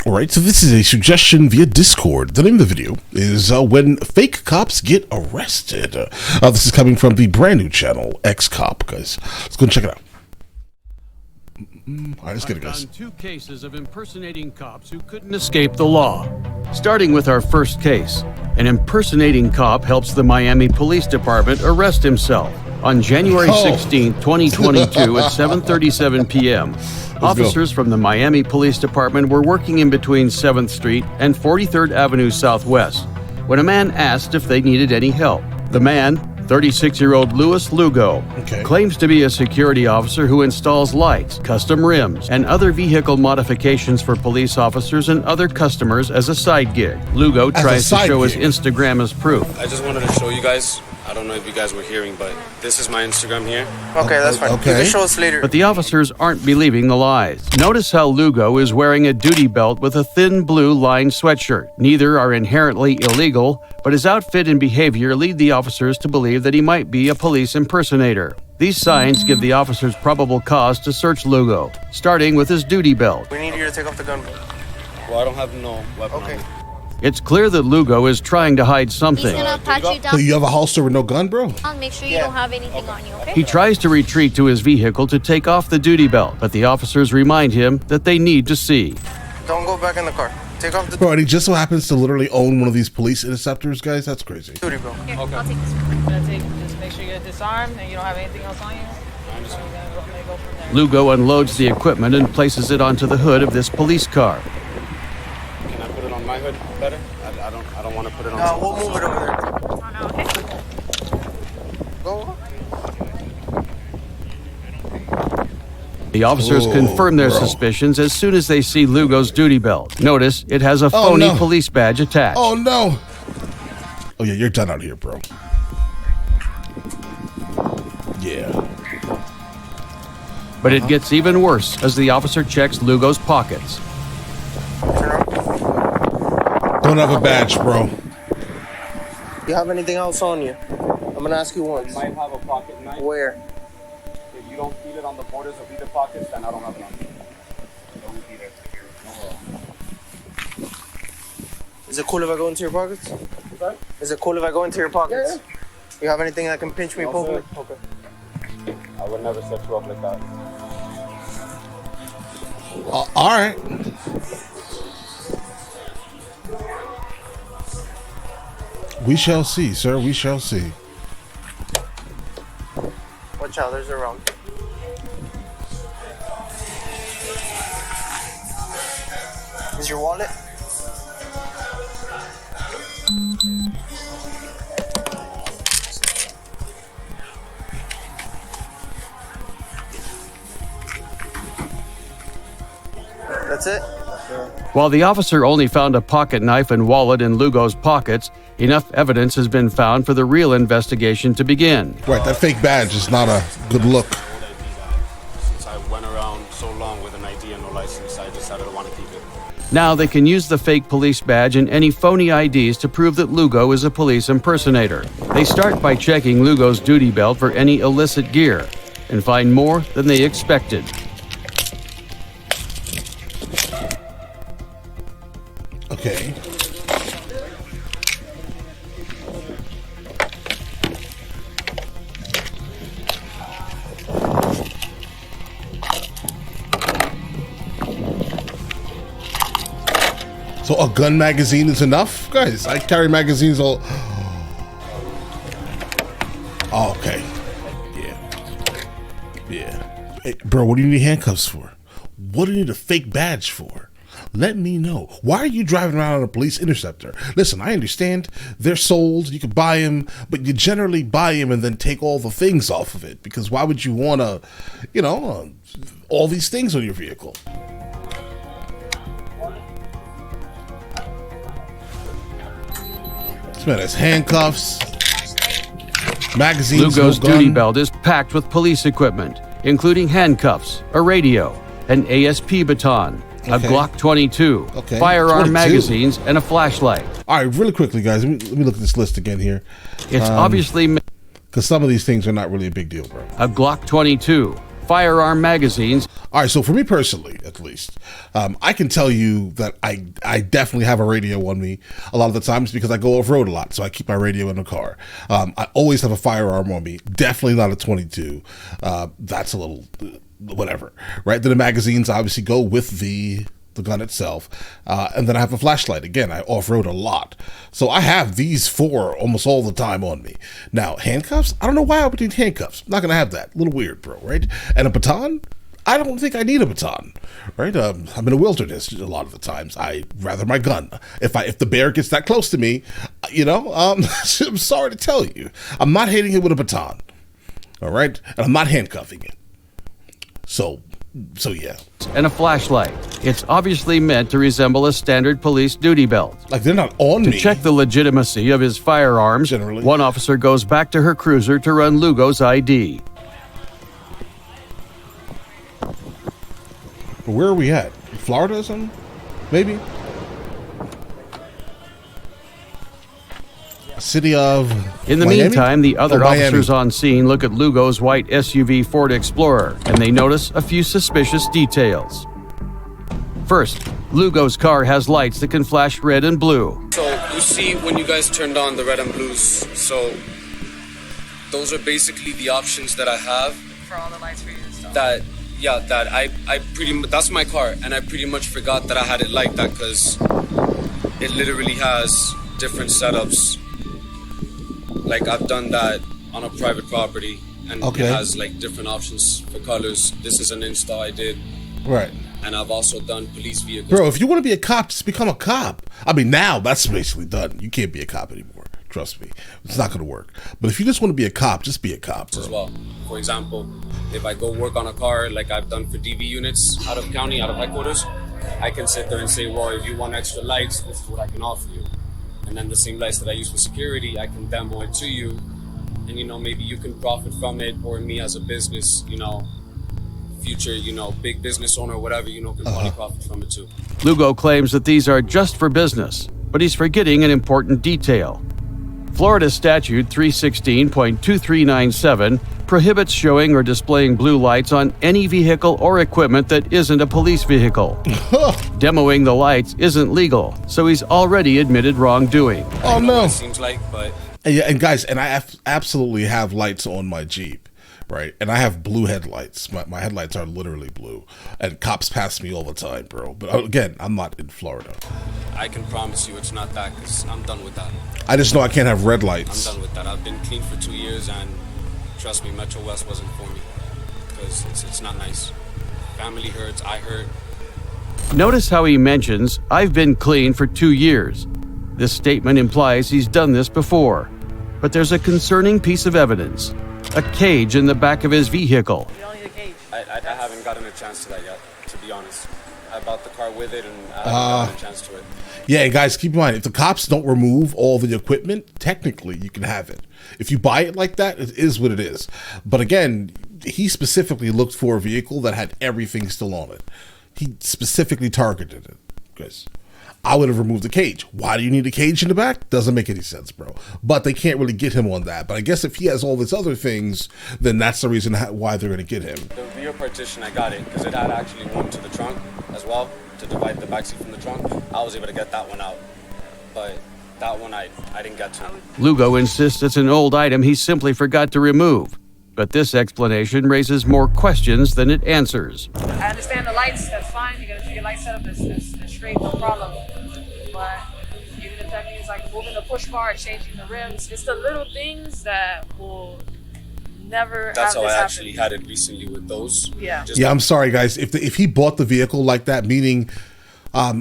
Alright, so this is a suggestion via Discord. The name of the video is When Fake Cops Get Arrested. This is coming from the brand new channel, X-Cop, guys. Let's go and check it out. Alright, let's get it, guys. 2 cases of impersonating cops who couldn't escape the law. Starting with our first case. An impersonating cop helps the Miami Police Department arrest himself. On January 16, 2022 at 7:37 p.m., officers from the Miami Police Department were working in between 7th Street and 43rd Avenue Southwest when a man asked if they needed any help. The man, 36-year-old Louis Lugo, claims to be a security officer who installs lights, custom rims, and other vehicle modifications for police officers and other customers as a side gig. Lugo tries to show his Instagram as proof. I just wanted to show you guys. I don't know if you guys were hearing, but this is my Instagram here. Okay, that's fine. Okay. You can show us later. But the officers aren't believing the lies. Notice how Lugo is wearing a duty belt with a thin blue lined sweatshirt. Neither are inherently illegal, but his outfit and behavior lead the officers to believe that he might be a police impersonator. These signs give the officers probable cause to search Lugo, starting with his duty belt. We need you to take off the gun. Well, I don't have no weapon on me. It's clear that Lugo is trying to hide something. He's gonna pat you So down. you have a holster with no gun, bro? I'll make sure you don't have anything on you, okay? He tries to retreat to his vehicle to take off the duty belt, but the officers remind him that they need to see. Don't go back in the car. Take off the Bro, and he just so happens to literally own one of these police interceptors, guys? That's crazy. duty, bro. Here, I'll take this one. Just make sure you're disarmed and you don't have anything else on you. So you're gonna go from there. Lugo unloads the equipment and places it onto the hood of this police car. Can I put it on my hood better? I don't want to put it on. No, we'll move it over there. Oh, no, okay? Go. The officers confirm their suspicions as soon as they see Lugo's duty belt. Notice it has a phony police badge attached. Oh, no. Oh, yeah, you're done out here, bro. Yeah. But it gets even worse as the officer checks Lugo's pockets. Turn around. Don't have a badge, bro. You have anything else on you? I'm gonna ask you once. I might have a pocket knife. Where? If you don't feel it on the borders of either pockets, then I don't have it on me. Don't repeat it. Is it cool if I go into your pockets? Sorry? Is it cool if I go into your pockets? Yeah. You have anything that can pinch me, poke me? Okay. I would never set you up like that. All right. We shall see, sir. We shall see. Watch out, there's a round. Is your wallet? That's it? While the officer only found a pocket knife and wallet in Lugo's pockets, enough evidence has been found for the real investigation to begin. Right, that fake badge is not a good look. Since I went around so long with an ID and no license, I decided I want to keep it. Now they can use the fake police badge and any phony IDs to prove that Lugo is a police impersonator. They start by checking Lugo's duty belt for any illicit gear and find more than they expected. Okay. So a gun magazine is enough? Guys, I carry magazines all... Oh, okay. Yeah. Hey, bro, what do you need handcuffs for? What do you need a fake badge for? Let me know. Why are you driving around on a police interceptor? Listen, I understand they're sold, you can buy them, but you generally buy them and then take all the things off of it. Because why would you want to, all these things on your vehicle? This man has handcuffs, magazines. Lugo's no gun. duty belt is packed with police equipment, including handcuffs, a radio, an ASP baton, a Glock 22, firearm 22. magazines, and a flashlight. All right, really quickly, guys, let me look at this list again here. It's obviously because some of these things are not really a big deal, bro. a Glock 22, firearm magazines. All right, so for me personally, at least, I can tell you that I definitely have a radio on me a lot of the times because I go off-road a lot, so I keep my radio in the car. I always have a firearm on me, definitely not a 22. That's a little whatever, right? Then the magazines obviously go with the gun itself, and then I have a flashlight. Again, I off-road a lot, so I have these 4 almost all the time on me. Now, handcuffs, I don't know why I would need handcuffs. I'm not gonna have that. A little weird, bro, right? And a baton, I don't think I need a baton, right? I'm in a wilderness a lot of the times. I rather my gun. If the bear gets that close to me, I'm sorry to tell you, I'm not hitting it with a baton, all right? And I'm not handcuffing it. So yeah. And a flashlight. It's obviously meant to resemble a standard police duty belt. Like, they're not on me. To check the legitimacy of his firearms, Generally. one officer goes back to her cruiser to run Lugo's ID. Where are we at? Florida or something? Maybe? City of In the Miami? meantime, the other Miami. officers on scene look at Lugo's white SUV Ford Explorer, and they notice a few suspicious details. First, Lugo's car has lights that can flash red and blue. So you see when you guys turned on the red and blues, so those are basically the options that I have. For all the lights for you and stuff. That's my car, and I pretty much forgot that I had it like that because it literally has different setups. Like, I've done that on a private property, and Okay. it has like different options for colors. This is an install I did, Right. and I've also done police vehicles. Bro, if you want to be a cop, just become a cop. I mean, now that's basically done. You can't be a cop anymore. Trust me. It's not going to work. But if you just want to be a cop, just be a cop, bro. As well. For example, if I go work on a car like I've done for DV units out of county, out of headquarters, I can sit there and say, well, if you want extra lights, this is what I can offer you. And then the same lights that I use for security, I can demo it to you. And, maybe you can profit from it, or me as a business, future, big business owner or whatever, can probably profit from it too. Lugo claims that these are just for business, but he's forgetting an important detail. Florida Statute 316.2397 prohibits showing or displaying blue lights on any vehicle or equipment that isn't a police vehicle. Demoing the lights isn't legal, so he's already admitted wrongdoing. Oh, no. It seems like, but And guys, I absolutely have lights on my Jeep, right? And I have blue headlights. My headlights are literally blue. And cops pass me all the time, bro. But again, I'm not in Florida. I can promise you it's not that, because I'm done with that. I just know I can't have red I'm lights. done with that. I've been clean for 2 years, and trust me, Metro West wasn't for me, because it's not nice. Family hurts, I hurt. Notice how he mentions, "I've been clean for 2 years." This statement implies he's done this before. But there's a concerning piece of evidence. A cage in the back of his vehicle. You don't need a cage. I haven't gotten a chance to that yet, to be honest. I bought the car with it, and I haven't gotten a chance to it. Yeah, and guys, keep in mind, if the cops don't remove all the equipment, technically you can have it. If you buy it like that, it is what it is. But again, he specifically looked for a vehicle that had everything still on it. He specifically targeted it, guys. I would have removed the cage. Why do you need a cage in the back? Doesn't make any sense, bro. But they can't really get him on that. But I guess if he has all these other things, then that's the reason why they're going to get him. The rear partition, I got it, because it had actually one to the trunk as well, to divide the backseat from the trunk. I was able to get that one out. But that one I didn't get to. Lugo insists it's an old item he simply forgot to remove. But this explanation raises more questions than it answers. I understand the lights, that's fine. You're going to keep your lights set up that's straight, no problem. But even if that means like moving the push bar, changing the rims, it's the little things that will never That's have how this I actually happen. had it recently with those. Yeah. Yeah, I'm sorry, guys. If he bought the vehicle like that, meaning,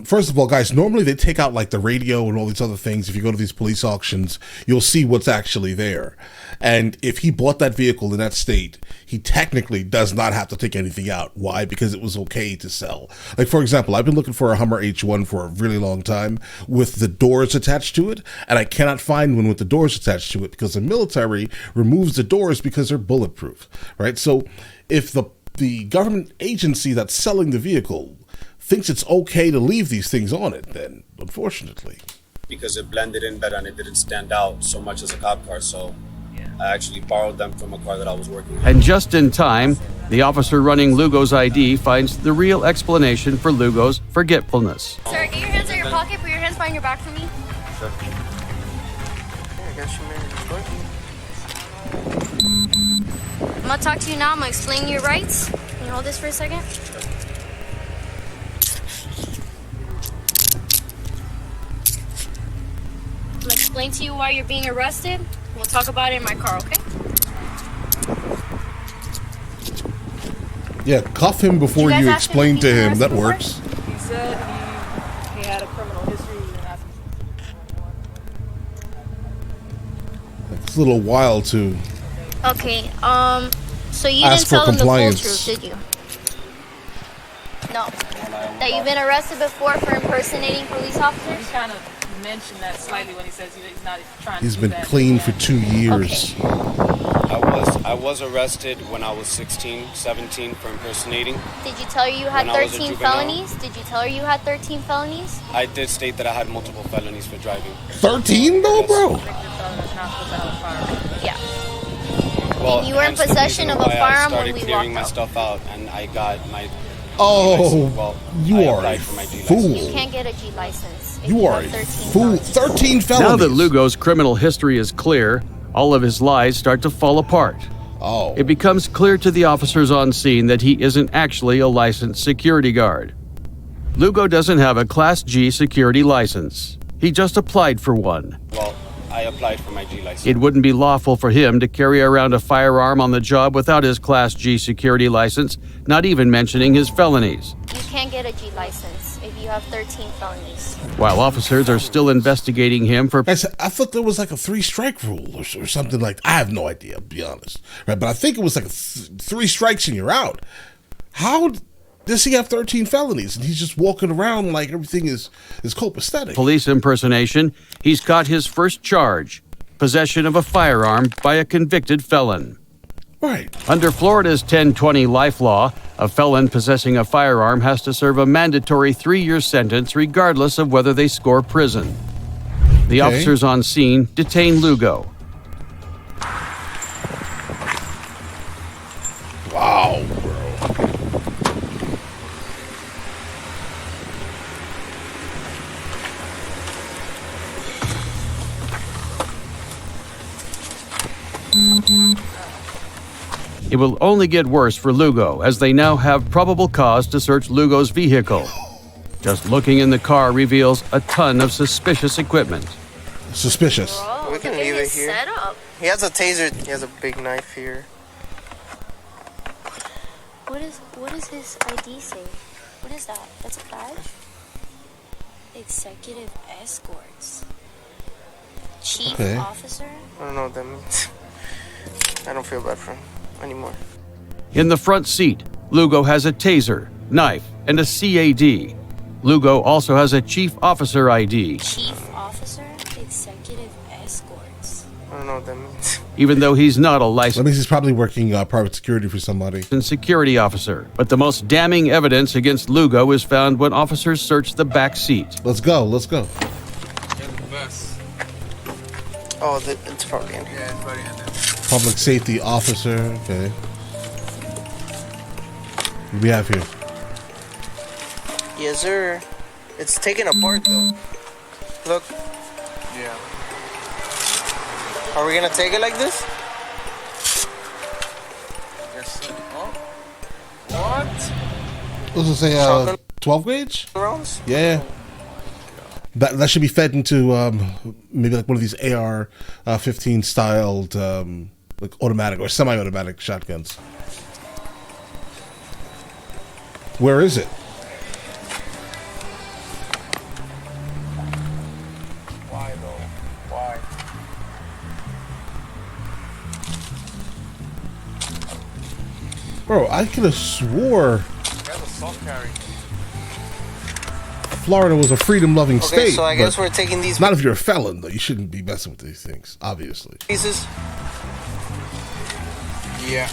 first of all, guys, normally they take out like the radio and all these other things. If you go to these police auctions, you'll see what's actually there. And if he bought that vehicle in that state, he technically does not have to take anything out. Why? Because it was okay to sell. Like, for example, I've been looking for a Hummer H1 for a really long time with the doors attached to it, and I cannot find one with the doors attached to it because the military removes the doors because they're bulletproof, right? So if the government agency that's selling the vehicle thinks it's okay to leave these things on it, then unfortunately. Because it blended in better and it didn't stand out so much as a cop car, so I actually borrowed them from a car that I was working on. And just in time, the officer running Lugo's ID finds the real explanation for Lugo's forgetfulness. Sir, get your hands in your pocket. Put your hands behind your back for me. Sure. I got you, man. I'm gonna talk to you now. I'm gonna explain your rights. Can you hold this for a second? I'm gonna explain to you why you're being arrested. We'll talk about it in my car, okay? Yeah, cuff him before guys you ask him explain if to he's him. That arrested works. He said he had a criminal history and asked him. It's a little wild to. Okay, so you Ask didn't tell for them the full compliance. truth, did you? No. That you've been arrested before for impersonating police He officers? kind of mentioned that slightly when he says he's not trying He's to do been that. clean for 2 years. I was arrested when I was 16, 17 for impersonating. Did you tell her you had When I was a 13 juvenile. felonies? Did you tell her you had 13 felonies? I did state that I had multiple felonies for driving. 13 though, bro. Convicted felon is not supposed to have a firearm. Yeah. Well, And you were in hence the possession reason of a why firearm I started when we clearing walked my out. stuff out, and I got my. Oh, well, you I are a applied for my G fool. license. You can't get a G license. if You are a have 13 fool. felonies. 13 felonies. Now that Lugo's criminal history is clear, all of his lies start to fall apart. Oh. It becomes clear to the officers on scene that he isn't actually a licensed security guard. Lugo doesn't have a Class G security license. He just applied for one. Well, I applied for my G license. It wouldn't be lawful for him to carry around a firearm on the job without his Class G security license, not even mentioning his felonies. You can't get a G license if you have 13 felonies. While officers are still investigating him for I thought there was like a 3-strike rule or something like. I have no idea, to be honest. Right, but I think it was like 3 strikes and you're out. How does he have 13 felonies and he's just walking around like everything is copacetic? police impersonation, he's caught his first charge, possession of a firearm by a convicted felon. Right. Under Florida's 1020 life law, a felon possessing a firearm has to serve a mandatory 3-year sentence regardless of whether they score prison. The Okay. officers on scene detain Lugo. Wow, bro. It will only get worse for Lugo as they now have probable cause to search Lugo's vehicle. Just looking in the car reveals a ton of suspicious equipment. Suspicious. Oh, We can look at leave it his here. setup. He has a taser. He has a big knife here. What does his ID say? What is that? That's a badge? Executive escorts. Chief Okay. officer? I don't know what that means. I don't feel bad for him anymore. In the front seat, Lugo has a taser, knife, and a CAD. Lugo also has a chief officer ID, Chief officer? Executive escorts. I don't know what that means. even though he's not a That licensed means he's probably working private security for somebody. security officer. But the most damning evidence against Lugo is found when officers search the back seat. Let's go. Let's go. Oh, it's probably in here. Public safety officer. Okay. What do we have here? Yes, sir. It's taken apart though. Look. Yeah. Are we gonna take it like this? Yes. Oh. What? Let's just say Shotgun? 12 gauge? Rounds? Yeah. That should be fed into maybe like one of these AR-15 styled like automatic or semi-automatic shotguns. Where is it? Why though? Why? Bro, I could have swore That's a soft carry. Florida was a freedom-loving Okay, state. so I guess but we're taking these not if you're a felon, though. You shouldn't be messing with these things, obviously. pieces. Yeah.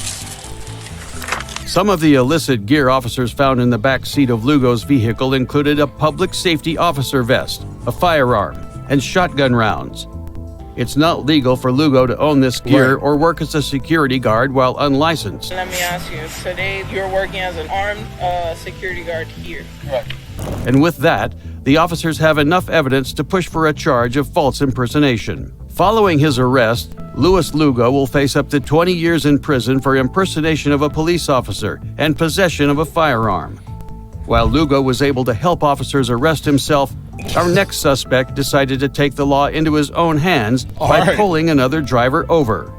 Some of the illicit gear officers found in the back seat of Lugo's vehicle included a public safety officer vest, a firearm, and shotgun rounds. It's not legal for Lugo to own this gear or work as a security guard while unlicensed. Let me ask you, today you're working as an armed security guard here. Right. And with that, the officers have enough evidence to push for a charge of false impersonation. Following his arrest, Louis Lugo will face up to 20 years in prison for impersonation of a police officer and possession of a firearm. While Lugo was able to help officers arrest himself, our next suspect decided to take the law into his own hands by pulling another driver over.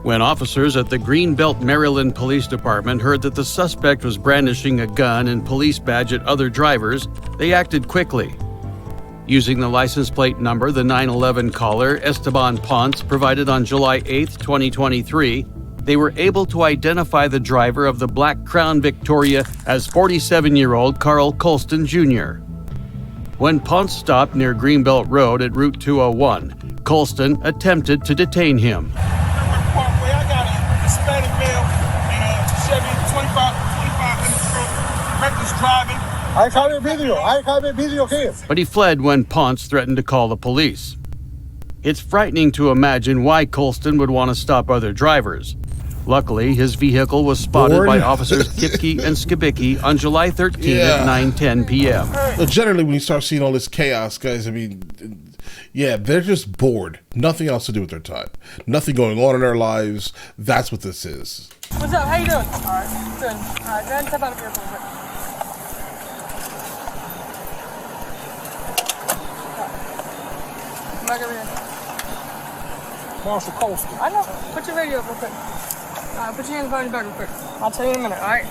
When officers at the Greenbelt, Maryland Police Department heard that the suspect was brandishing a gun and police badge at other drivers, they acted quickly. Using the license plate number the 911 caller, Esteban Ponce, provided on July 8, 2023, they were able to identify the driver of the Black Crown Victoria as 47-year-old Carl Colston Jr. When Ponce stopped near Greenbelt Road at Route 201, Colston attempted to detain him. Parkway, I got a Hispanic male and a Chevy 2500 reckless driving. I have a video here. But he fled when Ponce threatened to call the police. It's frightening to imagine why Colston would want to stop other drivers. Luckily, his vehicle was spotted by officers Kipke and Skibicki on July 13 at 9:10 p.m. Generally, when you start seeing all this chaos, guys, I mean, yeah, they're just bored. Nothing else to do with their time. Nothing going on in their lives. That's what this is. What's up? How you doing? All right, good. All right, go ahead and step out of here for a bit. Come back over here. Marshall Colston. I know. Put your radio up real quick. All right, put your hands behind your back real quick. I'll tell you in a minute, all right?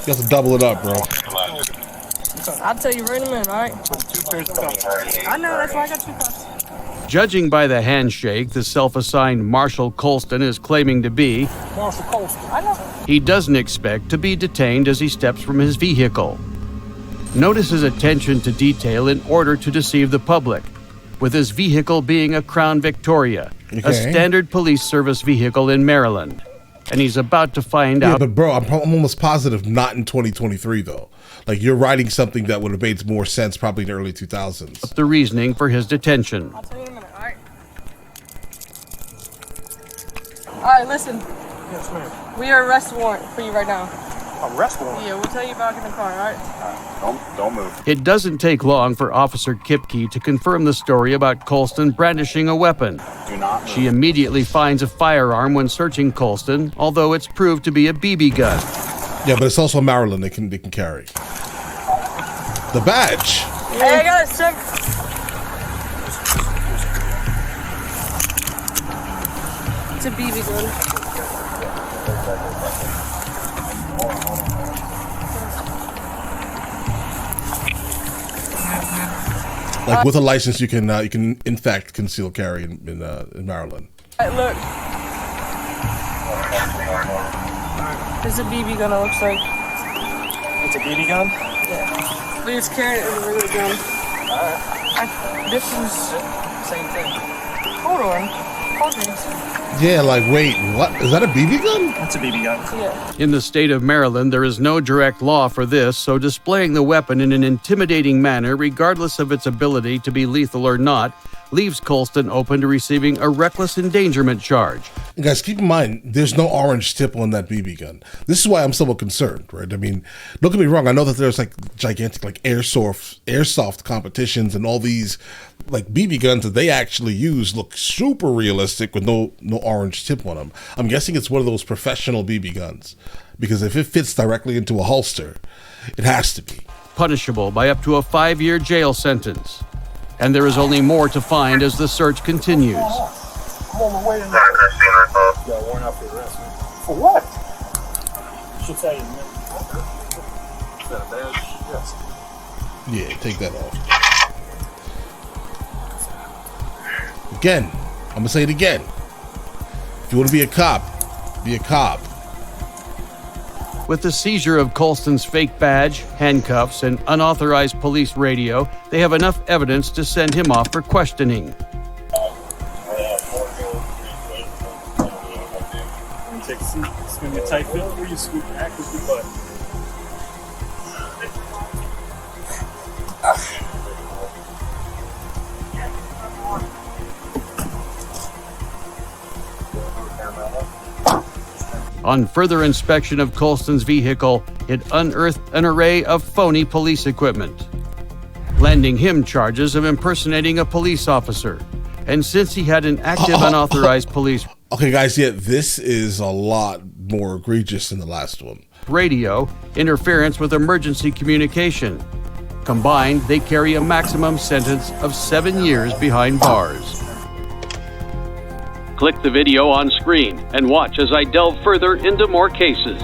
You have to double it up, bro. I'll tell you right in a minute, all right? I know, that's why I got 2 cups. Judging by the handshake the self-assigned Marshall Colston is claiming to be, Marshall Colston. I know. he doesn't expect to be detained as he steps from his vehicle. Notice his attention to detail in order to deceive the public, with his vehicle being a Crown Victoria, a standard police service vehicle in Maryland. And he's about to find out. But bro, I'm almost positive not in 2023 though. Like, you're writing something that would have made more sense probably in the early 2000s. The reasoning for his detention. I'll tell you in a minute, all right? All right, listen. Yes, ma'am. We are arrest warrant for you right now. Arrest warrant? Yeah, we'll tell you back in the car, all right? Don't move. It doesn't take long for Officer Kipke to confirm the story about Colston brandishing a weapon. Do not move. She immediately finds a firearm when searching Colston, although it's proved to be a BB gun. Yeah, but it's also Maryland they can carry. The badge. Hey, I got it, sir. It's a BB gun. Like, with a license, you can in fact conceal carry in Maryland. Right, look. This is a BB gun, it looks like. It's a BB gun? Yeah. But it's carrying it as a regular gun. Alright. This is Same thing. hold on. Yeah, like, wait, what? Is that a BB gun? That's a BB gun. Yeah. In the state of Maryland, there is no direct law for this, so displaying the weapon in an intimidating manner, regardless of its ability to be lethal or not, leaves Colston open to receiving a reckless endangerment charge. And guys, keep in mind, there's no orange tip on that BB gun. This is why I'm somewhat concerned, right? I mean, don't get me wrong. I know that there's like gigantic like airsoft competitions and all these like BB guns that they actually use look super realistic with no orange tip on them. I'm guessing it's one of those professional BB guns because if it fits directly into a holster, it has to be Punishable by up to a 5-year jail sentence. And there is only more to find as the search continues. I'm on my way to got a warrant out for arrest, man. For what? She'll tell you in a minute. Is that a badge? Yes. Yeah, take that off. Again, I'm gonna say it again. If you want to be a cop, be a cop. With the seizure of Colston's fake badge, handcuffs, and unauthorized police radio, they have enough evidence to send him off for questioning. Take a seat. It's gonna be a tight fit where you scoot back with your butt. On further inspection of Colston's vehicle, it unearthed an array of phony police equipment, landing him charges of impersonating a police officer. And since he had an active unauthorized police Okay, guys, yeah, this is a lot more egregious than the last one. radio, interference with emergency communication. Combined, they carry a maximum sentence of 7 years behind bars. Click the video on screen and watch as I delve further into more cases.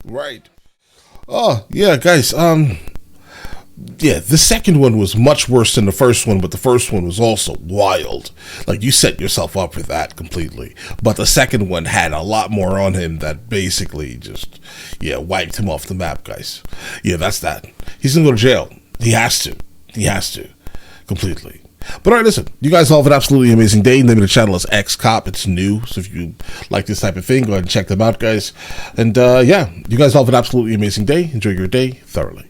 Right. Oh, yeah, guys, yeah, the second one was much worse than the first one, but the first one was also wild. Like, you set yourself up for that completely. But the second one had a lot more on him that basically just, yeah, wiped him off the map, guys. Yeah, that's that. He's gonna go to jail. He has to. He has to. Completely. But all right, listen, you guys all have an absolutely amazing day. The name of the channel is X-Cop. It's new, so if you like this type of thing, go ahead and check them out, guys. And yeah, you guys all have an absolutely amazing day. Enjoy your day thoroughly.